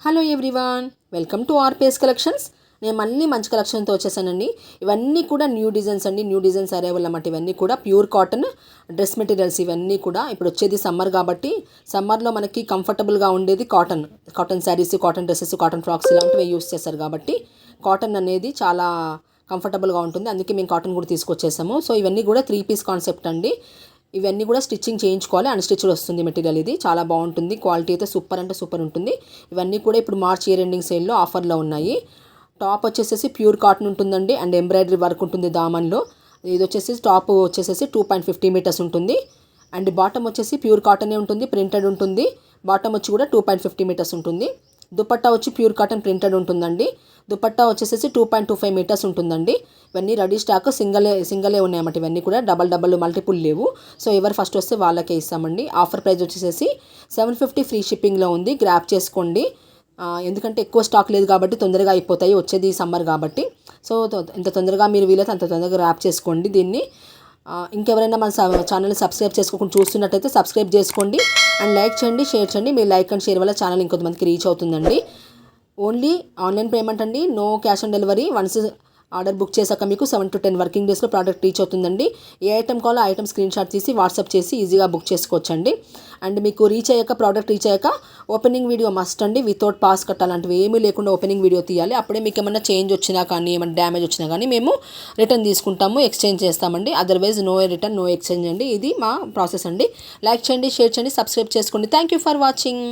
Hello everyone, welcome to RPS collections. నేను మళ్ళీ మంచి కలెక్షన్తో వచ్చేసానండి. ఇవన్నీ కూడా న్యూ డిజైన్స్ అండి. న్యూ డిజైన్స్ అరైవల్ అన్నమాట. ఇవన్నీ కూడా ప్యూర్ కాటన్ డ్రెస్ మెటీరియల్స్. ఇవన్నీ కూడా ఇప్పుడు వచ్చేది సమ్మర్ కాబట్టి సమ్మర్లో మనకి కంఫర్టబుల్గా ఉండేది cotton saris, cotton dresses, cotton frocks ఇలాంటివి యూస్ చేస్తారు కాబట్టి కాటన్ అనేది చాలా కంఫర్టబుల్గా ఉంటుంది. అందుకే మేము కాటన్ కూడా తీసుకొచ్చేసాము. సో ఇవన్నీ కూడా 3 పీస్ కాన్సెప్ట్ అండి. ఇవన్నీ కూడా స్టిచ్చింగ్ చేయించుకోవాలి. అన్స్టిచ్డ్ వస్తుంది మెటీరియల్. ఇది చాలా బాగుంటుంది. క్వాలిటీ అయితే సూపర్ అంటే సూపర్ ఉంటుంది. ఇవన్నీ కూడా ఇప్పుడు మార్చ్ ఇయర్ ఎండింగ్ సేల్లో ఆఫర్లో ఉన్నాయి. టాప్ వచ్చేసేసి ప్యూర్ కాటన్ ఉంటుందండి అండ్ ఎంబ్రాయిడరీ వర్క్ ఉంటుంది దామన్లో. ఇది వచ్చేసి టాప్ వచ్చేసేసి 2.50 మీటర్స్ ఉంటుంది అండ్ బాటమ్ వచ్చేసి ప్యూర్ కాటనే ఉంటుంది, ప్రింటెడ్ ఉంటుంది. బాటమ్ వచ్చి కూడా 2.50 మీటర్స్ ఉంటుంది. దుపట్టా వచ్చి ప్యూర్ కాటన్ ప్రింటెడ్ ఉంటుందండి. దుపట్టా వచ్చేసేసి 2.25 మీటర్స్ ఉంటుందండి. ఇవన్నీ రెడీ స్టాక్ సింగలే ఉన్నాయన్నమాట. ఇవన్నీ కూడా డబల్ మల్టిపుల్ లేవు. సో ఎవరు ఫస్ట్ వస్తే వాళ్ళకే ఇస్తామండి. ఆఫర్ ప్రైస్ వచ్చేసేసి 750 ఫ్రీ షిప్పింగ్లో ఉంది. గ్రాప్ చేసుకోండి. ఎందుకంటే ఎక్కువ స్టాక్ లేదు కాబట్టి తొందరగా అయిపోతాయి. వచ్చేది సమ్మర్ కాబట్టి. సో ఎంత తొందరగా మీరు వీలైతే అంత తొందరగా గ్రాప్ చేసుకోండి దీన్ని. ఇంకెవరైనా మన ఛానల్ని సబ్స్క్రైబ్ చేసుకోకుండా చూస్తున్నట్టయితే సబ్స్క్రైబ్ చేసుకోండి అండ్ లైక్ చేయండి, షేర్ చేయండి. మీ లైక్ అండ్ షేర్ వల్ల ఛానల్ ఇంకొంతమందికి రీచ్ అవుతుందండి. ఓన్లీ ఆన్లైన్ పేమెంట్ అండి, no cash on delivery. Once order book చేశాక మీకు 7 to 10 వర్కింగ్ డేస్లో ప్రోడక్ట్ రీచ్ అవుతుందండి. ఏ ఐటమ్ కావాలో ఆ ఐటమ్ స్క్రీన్ షాట్ తీసి వాట్సాప్ చేసి ఈజీగా బుక్ చేసుకోవచ్చండి. అండ్ మీకు ప్రోడక్ట్ రీచ్ అయ్యాక ఓపెనింగ్ వీడియో మస్ట్ అండి. వితౌట్ పాస్ కట్ అలాంటివి ఏమీ లేకుండా ఓపెనింగ్ వీడియో తీయాలి. అప్పుడే మీకు ఏమైనా చేంజ్ వచ్చినా కానీ ఏమైనా డ్యామేజ్ వచ్చినా కానీ మేము రిటర్న్ తీసుకుంటాము, ఎక్స్చేంజ్ చేస్తామండి. Otherwise no return, no exchange అండి. ఇది మా ప్రాసెస్ అండి. లైక్ చేయండి, షేర్ చేయండి, సబ్స్క్రైబ్ చేసుకోండి. Thank you for watching.